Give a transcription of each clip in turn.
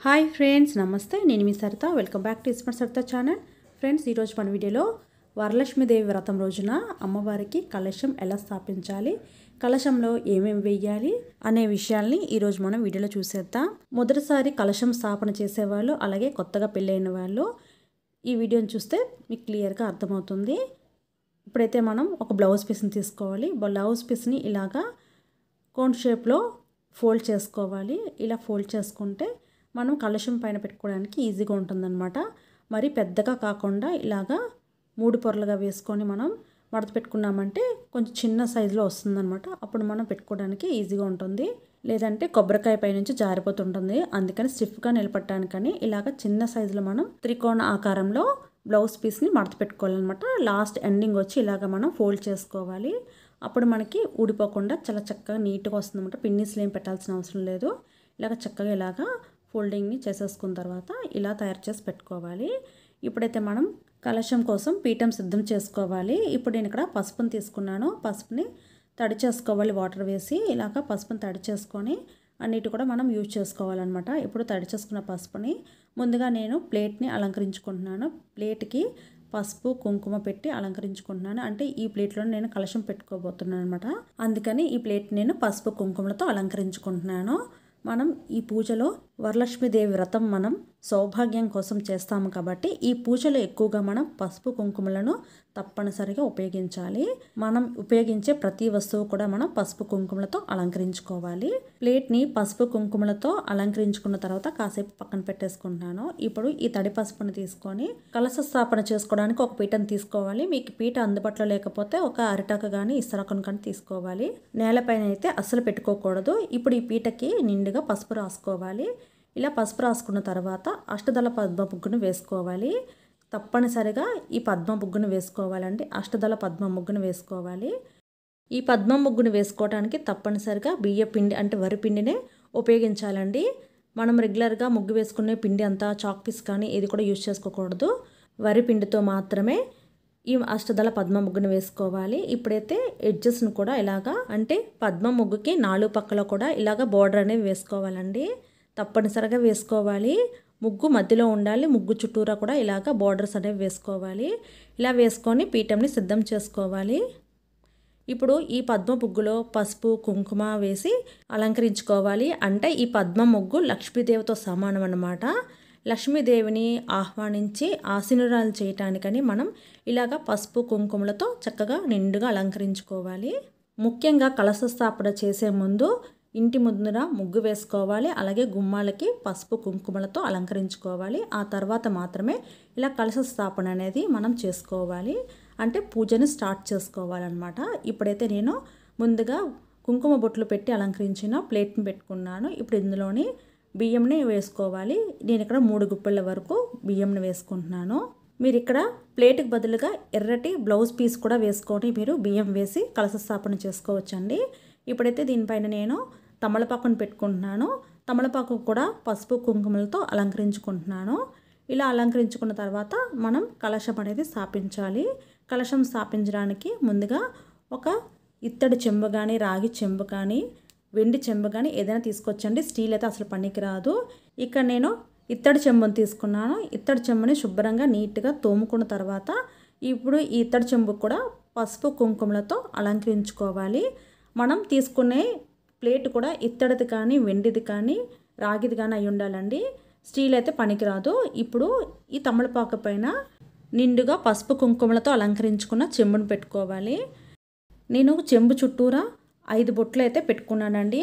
Hi friends, నమస్తే. నేను మీ Saritha. Welcome back to smart Saritha channel. Friends, ఈరోజు మన వీడియోలో వరలక్ష్మీదేవి వ్రతం రోజున అమ్మవారికి కలశం ఎలా స్థాపించాలి, కలశంలో ఏమేమి వేయాలి అనే విషయాల్ని ఈరోజు మనం వీడియోలో చూసేద్దాం. మొదటిసారి కలశం స్థాపన చేసేవాళ్ళు, అలాగే కొత్తగా పెళ్ళైన వాళ్ళు ఈ వీడియోని చూస్తే మీకు క్లియర్గా అర్థమవుతుంది. ఇప్పుడైతే మనం ఒక బ్లౌజ్ పీస్ని తీసుకోవాలి. బ్లౌజ్ పీస్ని ఇలాగా కోన్ షేప్లో ఫోల్డ్ చేసుకోవాలి. ఇలా ఫోల్డ్ చేసుకుంటే మనం కలశం పైన పెట్టుకోవడానికి ఈజీగా ఉంటుందన్నమాట. మరి పెద్దగా కాకుండా ఇలాగా 3 పొరలుగా వేసుకొని మనం మడత పెట్టుకున్నామంటే కొంచెం చిన్న సైజులో వస్తుందన్నమాట. అప్పుడు మనం పెట్టుకోవడానికి ఈజీగా ఉంటుంది. లేదంటే కొబ్బరికాయ పై నుంచి జారిపోతుంటుంది. అందుకని స్టిఫ్గా నిలబడటానికని ఇలాగ చిన్న సైజులో మనం త్రికోణ ఆకారంలో బ్లౌజ్ పీస్ని మడత పెట్టుకోవాలన్నమాట. లాస్ట్ ఎండింగ్ వచ్చి ఇలాగ మనం ఫోల్డ్ చేసుకోవాలి. అప్పుడు మనకి ఊడిపోకుండా చాలా చక్కగా నీట్గా వస్తుందన్నమాట. పిన్నిస్లు ఏం పెట్టాల్సిన అవసరం లేదు. ఇలాగ చక్కగా ఇలాగా ఫోల్డింగ్ని చేసేసుకున్న తర్వాత ఇలా తయారు చేసి పెట్టుకోవాలి. ఇప్పుడైతే మనం కలశం కోసం పీఠం సిద్ధం చేసుకోవాలి. ఇప్పుడు నేను ఇక్కడ పసుపుని తీసుకున్నాను. పసుపుని తడి చేసుకోవాలి వాటర్ వేసి. ఇలాగ పసుపుని తడి చేసుకొని అన్నిటి కూడా మనం యూజ్ చేసుకోవాలన్నమాట. ఇప్పుడు తడి చేసుకున్న పసుపుని ముందుగా నేను ప్లేట్ని అలంకరించుకుంటున్నాను. ప్లేట్కి పసుపు కుంకుమ పెట్టి అలంకరించుకుంటున్నాను. అంటే ఈ ప్లేట్లో నేను కలశం పెట్టుకోబోతున్నాను అనమాట. అందుకని ఈ ప్లేట్ నేను పసుపు కుంకుమలతో అలంకరించుకుంటున్నాను. మనం ఈ పూజలో వరలక్ష్మీదేవి వ్రతం మనం సౌభాగ్యం కోసం చేస్తాము కాబట్టి ఈ పూజలో ఎక్కువగా మనం పసుపు కుంకుమలను తప్పనిసరిగా ఉపయోగించాలి. మనం ఉపయోగించే ప్రతి వస్తువు కూడా మనం పసుపు కుంకుమలతో అలంకరించుకోవాలి. ప్లేట్ని పసుపు కుంకుమలతో అలంకరించుకున్న తర్వాత కాసేపు పక్కన పెట్టేసుకుంటున్నాను. ఇప్పుడు ఈ తడి పసుపుని తీసుకొని కలశ స్థాపన చేసుకోవడానికి ఒక పీటను తీసుకోవాలి. మీకు పీట అందుబాటులో లేకపోతే ఒక అరిటాకు కానీ ఇస్తరాకును కానీ తీసుకోవాలి. నేలపైన అయితే అస్సలు పెట్టుకోకూడదు. ఇప్పుడు ఈ పీటకి నిండుగా పసుపు రాసుకోవాలి. ఇలా పసుపు రాసుకున్న తర్వాత అష్టదళ పద్మ ముగ్గును వేసుకోవాలి. తప్పనిసరిగా ఈ పద్మ ముగ్గును వేసుకోవాలండి. అష్టదళ పద్మ ముగ్గును వేసుకోవాలి. ఈ పద్మ ముగ్గును వేసుకోవడానికి తప్పనిసరిగా బియ్య పిండి అంటే వరి పిండినే ఉపయోగించాలండి. మనం రెగ్యులర్గా ముగ్గు వేసుకునే పిండి అంతా చాక్ పీస్ కానీ ఇది కూడా యూజ్ చేసుకోకూడదు. వరి పిండితో మాత్రమే ఈ అష్టదళ పద్మ ముగ్గును వేసుకోవాలి. ఇప్పుడైతే ఎడ్జెస్ను కూడా ఇలాగా అంటే పద్మ ముగ్గుకి 4 పక్కల కూడా ఇలాగ బోర్డర్ అనేవి వేసుకోవాలండి. తప్పనిసరిగా వేసుకోవాలి. ముగ్గు మధ్యలో ఉండాలి. ముగ్గు చుట్టూరా కూడా ఇలాగ బోర్డర్స్ అనేవి వేసుకోవాలి. ఇలా వేసుకొని పీఠంని సిద్ధం చేసుకోవాలి. ఇప్పుడు ఈ పద్మ ముగ్గులో పసుపు కుంకుమ వేసి అలంకరించుకోవాలి. అంటే ఈ పద్మ ముగ్గు లక్ష్మీదేవితో సమానం అన్నమాట. లక్ష్మీదేవిని ఆహ్వానించి ఆశీనురాలు చేయటానికని మనం ఇలాగ పసుపు కుంకుమలతో చక్కగా నిండుగా అలంకరించుకోవాలి. ముఖ్యంగా కలశ స్థాపన చేసే ముందు ఇంటి ముందర ముగ్గు వేసుకోవాలి. అలాగే గుమ్మాలకి పసుపు కుంకుమలతో అలంకరించుకోవాలి. ఆ తర్వాత మాత్రమే ఇలా కలశ స్థాపన అనేది మనం చేసుకోవాలి. అంటే పూజని స్టార్ట్ చేసుకోవాలన్నమాట. ఇప్పుడైతే నేను ముందుగా కుంకుమ బొట్లు పెట్టి అలంకరించిన ప్లేట్ని పెట్టుకున్నాను. ఇప్పుడు ఇందులోని బియ్యంని వేసుకోవాలి. నేను ఇక్కడ 3 గుప్పెళ్ళ వరకు బియ్యంని వేసుకుంటున్నాను. మీరు ఇక్కడ ప్లేట్కి బదులుగా ఎర్రటి బ్లౌజ్ పీస్ కూడా వేసుకొని మీరు బియ్యం వేసి కలశ స్థాపన చేసుకోవచ్చండి. ఇప్పుడైతే దీనిపైన నేను తమలపాకును పెట్టుకుంటున్నాను. తమలపాకు కూడా పసుపు కుంకుమలతో అలంకరించుకుంటున్నాను. ఇలా అలంకరించుకున్న తర్వాత మనం కలశం అనేది స్థాపించాలి. కలశం స్థాపించడానికి ముందుగా ఒక ఇత్తడి చెంబు కానీ రాగి చెంబు కానీ వెండి చెంబు కానీ ఏదైనా తీసుకొచ్చండి. స్టీల్ అయితే అసలు పనికిరాదు. ఇక్కడ నేను ఇత్తడి చెంబుని తీసుకున్నాను. ఇత్తడి చెంబుని శుభ్రంగా నీట్గా తోముకున్న తర్వాత ఇప్పుడు ఈ ఇత్తడి చెంబు కూడా పసుపు కుంకుమలతో అలంకరించుకోవాలి. మనం తీసుకునే ప్లేట్ కూడా ఇత్తడిది కానీ వెండిది కానీ రాగిది కానీ అయి ఉండాలండి. స్టీల్ అయితే పనికిరాదు. ఇప్పుడు ఈ తమలపాకు పైన నిండుగా పసుపు కుంకుమలతో అలంకరించుకున్న చెంబును పెట్టుకోవాలి. నేను చెంబు చుట్టూరా 5 బొట్లు అయితే పెట్టుకున్నానండి.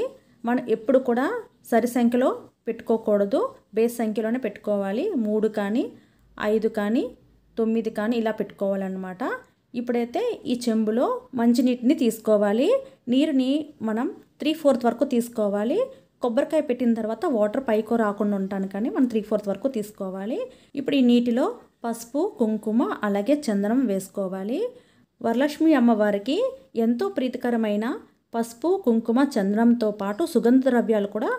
మనం ఎప్పుడు కూడా సరి సంఖ్యలో పెట్టుకోకూడదు. బేస్ సంఖ్యలోనే పెట్టుకోవాలి. 3 కానీ 5 కానీ 9 కానీ ఇలా పెట్టుకోవాలన్నమాట. ఇప్పుడైతే ఈ చెంబులో మంచినీటిని తీసుకోవాలి. నీరుని మనం 3/4 వరకు తీసుకోవాలి. కొబ్బరికాయ పెట్టిన తర్వాత వాటర్ పైకో రాకుండా ఉంటాను కానీ మనం 3/4 వరకు తీసుకోవాలి. ఇప్పుడు ఈ నీటిలో పసుపు కుంకుమ అలాగే చందనం వేసుకోవాలి. వరలక్ష్మి అమ్మవారికి ఎంతో ప్రీతికరమైన పసుపు కుంకుమ చందనంతో పాటు సుగంధ ద్రవ్యాలు కూడా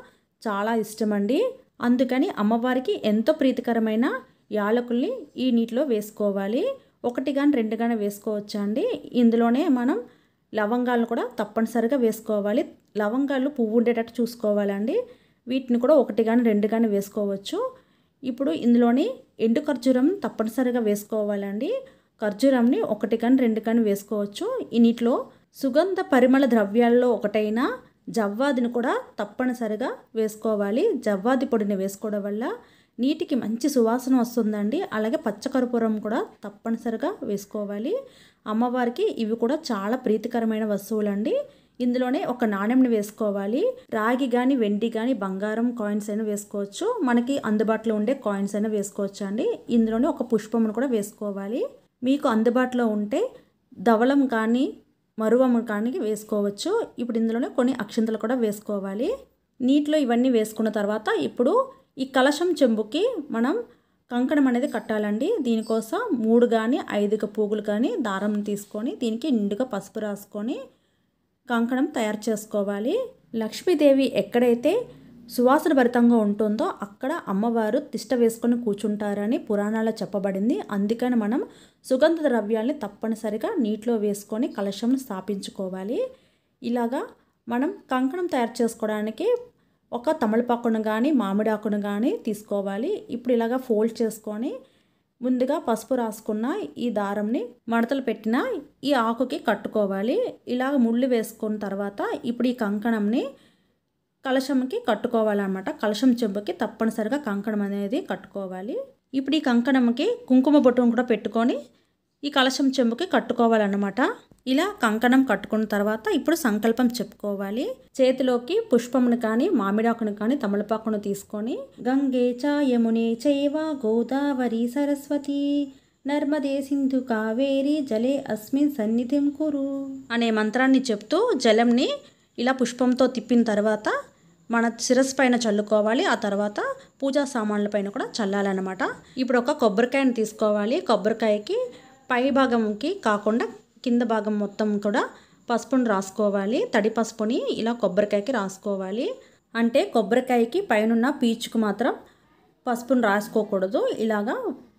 చాలా ఇష్టమండి. అందుకని అమ్మవారికి ఎంతో ప్రీతికరమైన యాలకుల్ని ఈ నీటిలో వేసుకోవాలి. 1 కానీ 2 కానీ వేసుకోవచ్చా అండి. ఇందులోనే మనం లవంగాలు కూడా తప్పనిసరిగా వేసుకోవాలి. లవంగాలు పువ్వు ఉండేటట్టు చూసుకోవాలండి. వీటిని కూడా 1 కానీ 2 కానీ వేసుకోవచ్చు. ఇప్పుడు ఇందులోని ఎండు ఖర్జూరం తప్పనిసరిగా వేసుకోవాలండి. ఖర్జూరంని 1 కానీ 2 కానీ వేసుకోవచ్చు. ఈ నీటిలో సుగంధ పరిమళ ద్రవ్యాల్లో ఒకటైన జవ్వాదిని కూడా తప్పనిసరిగా వేసుకోవాలి. జవ్వాది పొడిని వేసుకోవడం వల్ల నీటికి మంచి సువాసన వస్తుందండి. అలాగే పచ్చకర్పూరం కూడా తప్పనిసరిగా వేసుకోవాలి. అమ్మవారికి ఇవి కూడా చాలా ప్రీతికరమైన వస్తువులండి. ఇందులోనే ఒక నాణెంని వేసుకోవాలి. రాగి కానీ వెండి కానీ బంగారం కాయిన్స్ అయినా వేసుకోవచ్చు. మనకి అందుబాటులో ఉండే కాయిన్స్ అయినా వేసుకోవచ్చు అండి. ఇందులోనే ఒక పుష్పమును కూడా వేసుకోవాలి. మీకు అందుబాటులో ఉంటే ధవళం కానీ మరువము కానీ వేసుకోవచ్చు. ఇప్పుడు ఇందులోనే కొన్ని అక్షింతలు కూడా వేసుకోవాలి. నీటిలో ఇవన్నీ వేసుకున్న తర్వాత ఇప్పుడు ఈ కలశం చెంబుకి మనం కంకణం అనేది కట్టాలండి. దీనికోసం 3 కానీ 5 పోగులు కానీ దారం తీసుకొని దీనికి నిండుగా పసుపు రాసుకొని కంకణం తయారు చేసుకోవాలి. లక్ష్మీదేవి ఎక్కడైతే సువాసన భరితంగా ఉంటుందో అక్కడ అమ్మవారు తిష్ట వేసుకొని కూర్చుంటారని పురాణాల్లో చెప్పబడింది. అందుకని మనం సుగంధ ద్రవ్యాల్ని తప్పనిసరిగా నీటిలో వేసుకొని కలశంను స్థాపించుకోవాలి. ఇలాగా మనం కంకణం తయారు చేసుకోవడానికి ఒక తమలపాకును కానీ మామిడాకును కానీ తీసుకోవాలి. ఇప్పుడు ఇలాగా ఫోల్డ్ చేసుకొని ముందుగా పసుపు రాసుకున్న ఈ దారంని మడతలు పెట్టిన ఈ ఆకుకి కట్టుకోవాలి. ఇలాగ ముళ్ళు వేసుకున్న తర్వాత ఇప్పుడు ఈ కంకణంని కలశంకి కట్టుకోవాలన్నమాట. కలశం చెంబుకి తప్పనిసరిగా కంకణం అనేది కట్టుకోవాలి. ఇప్పుడు ఈ కంకణంకి కుంకుమ బొట్టును కూడా పెట్టుకొని ఈ కలశం చెంబుకి కట్టుకోవాలన్నమాట. ఇలా కంకణం కట్టుకున్న తర్వాత ఇప్పుడు సంకల్పం చెప్పుకోవాలి. చేతిలోకి పుష్పమును కానీ మామిడాకును కానీ తమలపాకును తీసుకొని గంగే చ యమునే చైవ గోదావరి సరస్వతి నర్మదే సింధు కావేరి జలే అస్మిన్ సన్నిధిం కురు అనే మంత్రాన్ని చెప్తూ జలంని ఇలా పుష్పంతో తిప్పిన తర్వాత మన శిరస్సు పైన చల్లుకోవాలి. ఆ తర్వాత పూజా సామాన్ల పైన కూడా చల్లాలన్నమాట. ఇప్పుడు ఒక కొబ్బరికాయను తీసుకోవాలి. కొబ్బరికాయకి పై భాగంకి కాకుండా కింద భాగం మొత్తం కూడా పసుపుని రాసుకోవాలి. తడి పసుపుని ఇలా కొబ్బరికాయకి రాసుకోవాలి. అంటే కొబ్బరికాయకి పైనున్న పీచుకు మాత్రం పసుపుని రాసుకోకూడదు. ఇలాగా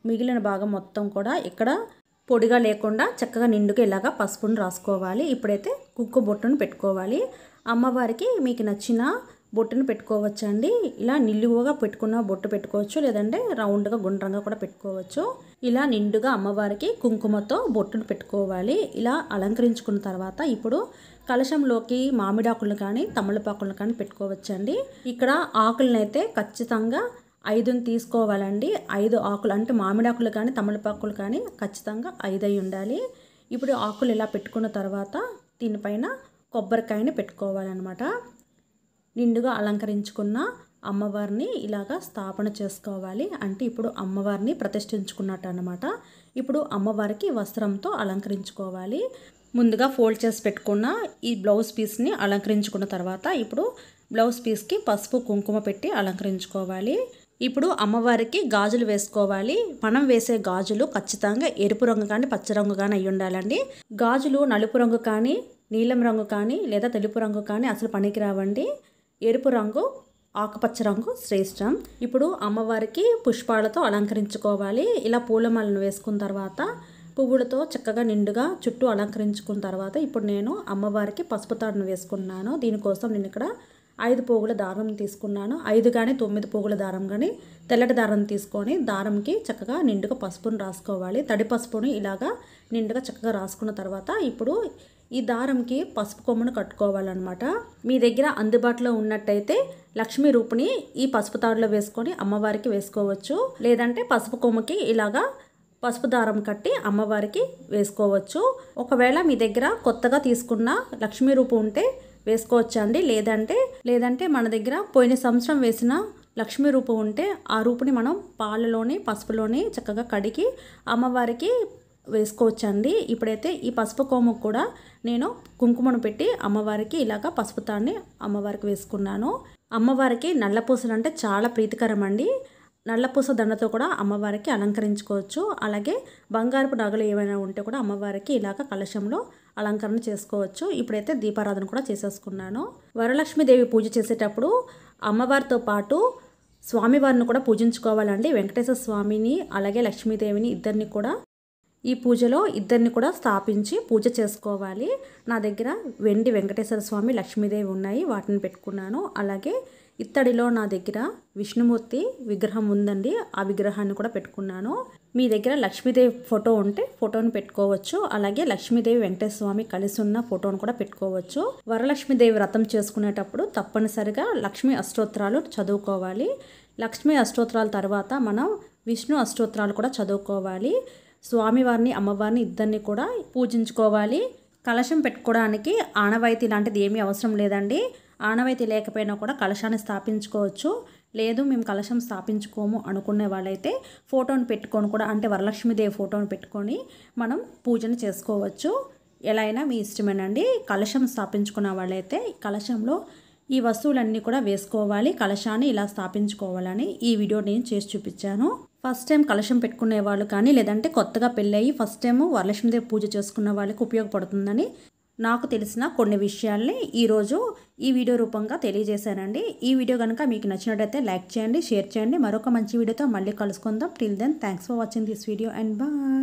మిగిలిన భాగం మొత్తం కూడా ఇక్కడ పొడిగా లేకుండా చక్కగా నిండుగా ఇలాగా పసుపుని రాసుకోవాలి. ఇప్పుడైతే కుంకుమ బొట్టును పెట్టుకోవాలి. అమ్మవారికి మీకు నచ్చిన బొట్టును పెట్టుకోవచ్చండి. ఇలా నిలువుగా పెట్టుకున్న బొట్టు పెట్టుకోవచ్చు, లేదంటే రౌండ్గా గుండ్రంగా కూడా పెట్టుకోవచ్చు. ఇలా నిండుగా అమ్మవారికి కుంకుమతో బొట్టును పెట్టుకోవాలి. ఇలా అలంకరించుకున్న తర్వాత ఇప్పుడు కలశంలోకి మామిడాకులను కానీ తమలపాకులను కానీ పెట్టుకోవచ్చండి. ఇక్కడ ఆకులను అయితే ఖచ్చితంగా 5 తీసుకోవాలండి. 5 ఆకులు అంటే మామిడాకులు కానీ తమలపాకులు కానీ ఖచ్చితంగా 5 అయి ఉండాలి. ఇప్పుడు ఆకులు ఇలా పెట్టుకున్న తర్వాత దీనిపైన కొబ్బరికాయని పెట్టుకోవాలన్నమాట. నిండుగా అలంకరించుకున్న అమ్మవారిని ఇలాగా స్థాపన చేసుకోవాలి. అంటే ఇప్పుడు అమ్మవారిని ప్రతిష్ఠించుకున్నట్టు అన్నమాట. ఇప్పుడు అమ్మవారికి వస్త్రంతో అలంకరించుకోవాలి. ముందుగా ఫోల్డ్ చేసి పెట్టుకున్న ఈ బ్లౌజ్ పీస్ని అలంకరించుకున్న తర్వాత ఇప్పుడు బ్లౌజ్ పీస్కి పసుపు కుంకుమ పెట్టి అలంకరించుకోవాలి. ఇప్పుడు అమ్మవారికి గాజులు వేసుకోవాలి. మనం వేసే గాజులు ఖచ్చితంగా ఎరుపు రంగు కానీ పచ్చ రంగు కానీ అయి ఉండాలండి. గాజులు నలుపు రంగు కానీ నీలం రంగు కానీ లేదా తెలుపు రంగు కానీ అసలు పనికిరావండి. ఎరుపు రంగు ఆకుపచ్చ రంగు శ్రేష్టం. ఇప్పుడు అమ్మవారికి పుష్పాలతో అలంకరించుకోవాలి. ఇలా పూలమాలను వేసుకున్న తర్వాత పువ్వులతో చక్కగా నిండుగా చుట్టూ అలంకరించుకున్న తర్వాత ఇప్పుడు నేను అమ్మవారికి పసుపు తాడును వేసుకున్నాను. దీనికోసం నేను ఇక్కడ 5 పోగుల దారం తీసుకున్నాను. 5 కానీ 9 పోగుల దారం కానీ తెల్లటి దారం తీసుకొని దారంకి చక్కగా నిండుగా పసుపును రాసుకోవాలి. తడి పసుపుని ఇలాగా నిండుగా చక్కగా రాసుకున్న తర్వాత ఇప్పుడు ఈ దారంకి పసుపు కొమ్మును కట్టుకోవాలన్నమాట. మీ దగ్గర అందుబాటులో ఉన్నట్టయితే లక్ష్మీ రూపుని ఈ పసుపు తాడులో వేసుకొని అమ్మవారికి వేసుకోవచ్చు. లేదంటే పసుపు కొమ్ముకి ఇలాగా పసుపు దారం కట్టి అమ్మవారికి వేసుకోవచ్చు. ఒకవేళ మీ దగ్గర కొత్తగా తీసుకున్న లక్ష్మీ రూపు ఉంటే వేసుకోవచ్చండి. లేదంటే మన దగ్గర పోయిన సంవత్సరం వేసిన లక్ష్మీ రూపు ఉంటే ఆ రూపుని మనం పాలలోని పసుపులోని చక్కగా కడిగి అమ్మవారికి వేసుకోవచ్చండి. ఇప్పుడైతే ఈ పసుపు కొమ్ముకు కూడా నేను కుంకుమను పెట్టి అమ్మవారికి ఇలాగ పసుపు తాడిని అమ్మవారికి వేసుకున్నాను. అమ్మవారికి నల్లపూసలు అంటే చాలా ప్రీతికరం అండి. నల్లపూస దండతో కూడా అమ్మవారికి అలంకరించుకోవచ్చు. అలాగే బంగారపు నగలు ఏమైనా ఉంటే కూడా అమ్మవారికి ఇలాగ కలశంలో అలంకరణ చేసుకోవచ్చు. ఇప్పుడైతే దీపారాధన కూడా చేసేసుకున్నాను. వరలక్ష్మీదేవి పూజ చేసేటప్పుడు అమ్మవారితో పాటు స్వామివారిని కూడా పూజించుకోవాలండి. వెంకటేశ్వర స్వామిని అలాగే లక్ష్మీదేవిని ఇద్దరిని కూడా ఈ పూజలో ఇద్దరిని కూడా స్థాపించి పూజ చేసుకోవాలి. నా దగ్గర వెండి వెంకటేశ్వర స్వామి లక్ష్మీదేవి ఉన్నాయి, వాటిని పెట్టుకున్నాను. అలాగే ఇత్తడిలో నా దగ్గర విష్ణుమూర్తి విగ్రహం ఉందండి. ఆ విగ్రహాన్ని కూడా పెట్టుకున్నాను. మీ దగ్గర లక్ష్మీదేవి ఫోటో ఉంటే ఫోటోను పెట్టుకోవచ్చు. అలాగే లక్ష్మీదేవి వెంకటేశ్వర స్వామి కలిసి ఉన్న ఫోటోను కూడా పెట్టుకోవచ్చు. వరలక్ష్మీదేవి వ్రతం చేసుకునేటప్పుడు తప్పనిసరిగా లక్ష్మీ అష్టోత్తరాలు చదువుకోవాలి. లక్ష్మీ అష్టోత్తరాల తర్వాత మనం విష్ణు అష్టోత్తరాలు కూడా చదువుకోవాలి. స్వామివారిని అమ్మవారిని ఇద్దరిని కూడా పూజించుకోవాలి. కలశం పెట్టుకోవడానికి ఆనవాయితీ లాంటిది ఏమీ అవసరం లేదండి. ఆనవాయితీ లేకపోయినా కూడా కలశాన్ని స్థాపించుకోవచ్చు. లేదు మేము కలశం స్థాపించుకోము అనుకునే వాళ్ళైతే ఫోటోని పెట్టుకొని కూడా, అంటే వరలక్ష్మీదేవి ఫోటోని పెట్టుకొని మనం పూజను చేసుకోవచ్చు. ఎలా అయినా మీ ఇష్టమేనండి. కలశం స్థాపించుకున్న వాళ్ళైతే కలశంలో ఈ వస్తువులన్నీ కూడా వేసుకోవాలి. కలశాన్ని ఇలా స్థాపించుకోవాలని ఈ వీడియో నేను చేసి చూపించాను. ఫస్ట్ టైం కలశం పెట్టుకునే వాళ్ళు కానీ, లేదంటే కొత్తగా పెళ్ళయి ఫస్ట్ టైం వరలక్ష్మీదేవి పూజ చేసుకున్న వాళ్ళకి ఉపయోగపడుతుందని నాకు తెలిసిన కొన్ని విషయాల్ని ఈరోజు ఈ వీడియో రూపంగా తెలియజేశానండి. ఈ వీడియో కనుక మీకు నచ్చినట్టయితే లైక్ చేయండి, షేర్ చేయండి. మరొక మంచి వీడియోతో మళ్ళీ కలుసుకుందాం. Till then thanks for watching this video and bye.